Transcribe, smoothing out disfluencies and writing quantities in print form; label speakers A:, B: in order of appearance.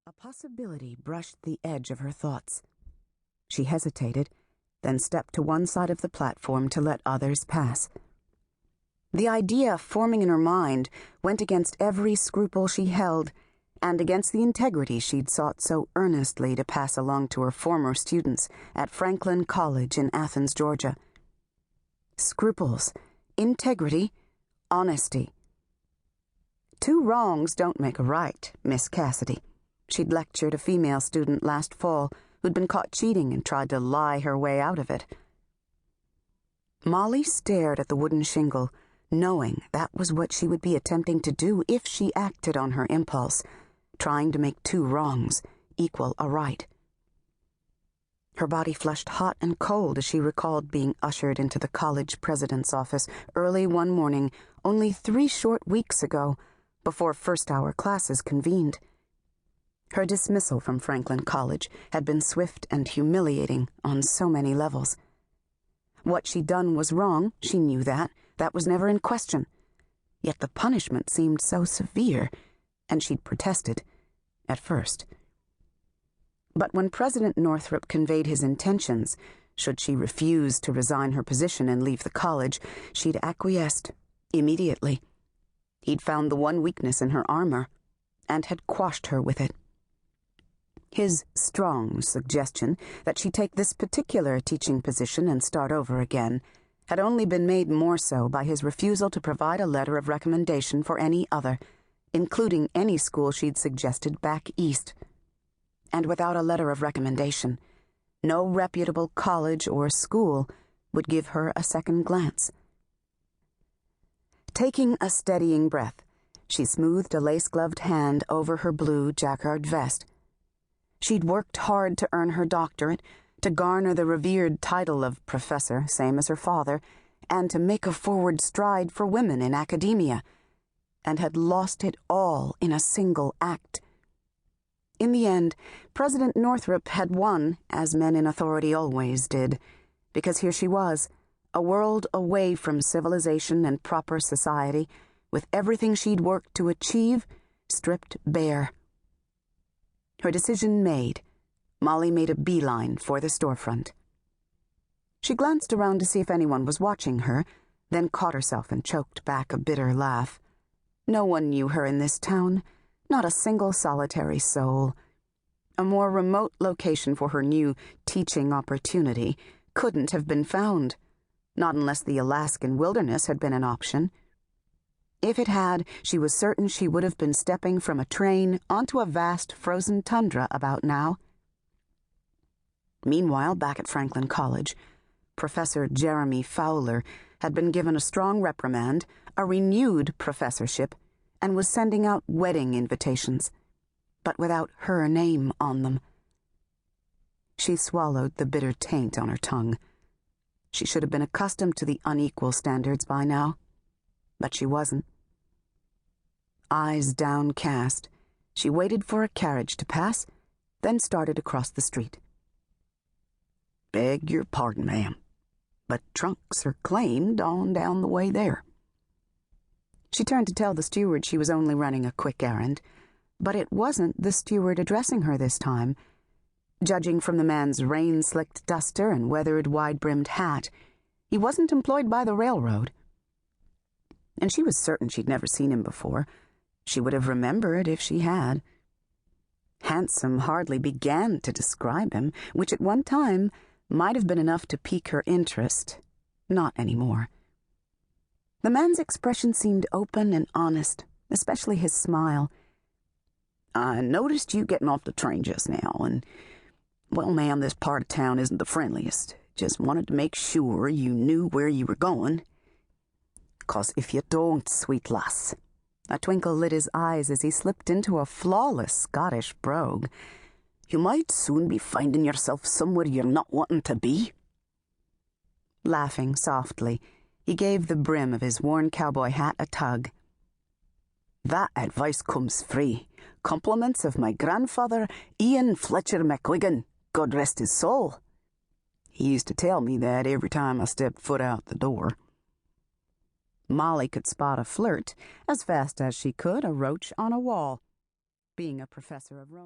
A: A possibility brushed the edge of her thoughts. She hesitated, then stepped to one side of the platform to let others pass. The idea forming in her mind went against every scruple she held and against the integrity she'd sought so earnestly to pass along to her former students at Franklin College in Athens, Georgia. Scruples, integrity, honesty. Two wrongs don't make a right, Miss Cassidy. She'd lectured a female student last fall who'd been caught cheating and tried to lie her way out of it. Molly stared at the wooden shingle, knowing that was what she would be attempting to do if she acted on her impulse, trying to make two wrongs equal a right. Her body flushed hot and cold as she recalled being ushered into the college president's office early one morning only 3 short weeks ago, before first-hour classes convened. Her dismissal from Franklin College had been swift and humiliating on so many levels. What she'd done was wrong, she knew that. That was never in question. Yet the punishment seemed so severe, and she'd protested, at first. But when President Northrop conveyed his intentions, should she refuse to resign her position and leave the college, she'd acquiesced, immediately. He'd found the one weakness in her armor, and had quashed her with it. His strong suggestion that she take this particular teaching position and start over again had only been made more so by his refusal to provide a letter of recommendation for any other, including any school she'd suggested back east. And without a letter of recommendation, no reputable college or school would give her a second glance. Taking a steadying breath, she smoothed a lace-gloved hand over her blue jacquard vest. She'd worked hard to earn her doctorate, to garner the revered title of professor, same as her father, and to make a forward stride for women in academia, and had lost it all in a single act. In the end, President Northrop had won, as men in authority always did, because here she was, a world away from civilization and proper society, with everything she'd worked to achieve stripped bare. Her decision made, Molly made a beeline for the storefront. She glanced around to see if anyone was watching her, then caught herself and choked back a bitter laugh. No one knew her in this town, not a single solitary soul. A more remote location for her new teaching opportunity couldn't have been found, not unless the Alaskan wilderness had been an option. If it had, she was certain she would have been stepping from a train onto a vast frozen tundra about now. Meanwhile, back at Franklin College, Professor Jeremy Fowler had been given a strong reprimand, a renewed professorship, and was sending out wedding invitations, but without her name on them. She swallowed the bitter taint on her tongue. She should have been accustomed to the unequal standards by now, but she wasn't. Eyes downcast, she waited for a carriage to pass, then started across the street. "Beg your pardon, ma'am, but trunks are claimed on down the way there." She turned to tell the steward she was only running a quick errand, but it wasn't the steward addressing her this time. Judging from the man's rain-slicked duster and weathered wide-brimmed hat, he wasn't employed by the railroad. And she was certain she'd never seen him before. She would have remembered if she had. Handsome hardly began to describe him, which at one time might have been enough to pique her interest. Not anymore. The man's expression seemed open and honest, especially his smile. "I noticed you getting off the train just now, and, well, ma'am, this part of town isn't the friendliest. Just wanted to make sure you knew where you were going. 'Cause if you don't, sweet lass," a twinkle lit his eyes as he slipped into a flawless Scottish brogue, "you might soon be finding yourself somewhere you're not wanting to be." Laughing softly, he gave the brim of his worn cowboy hat a tug. "That advice comes free. Compliments of my grandfather, Ian Fletcher McGuigan, God rest his soul. He used to tell me that every time I stepped foot out the door." Molly could spot a flirt as fast as she could a roach on a wall. Being a professor of romance.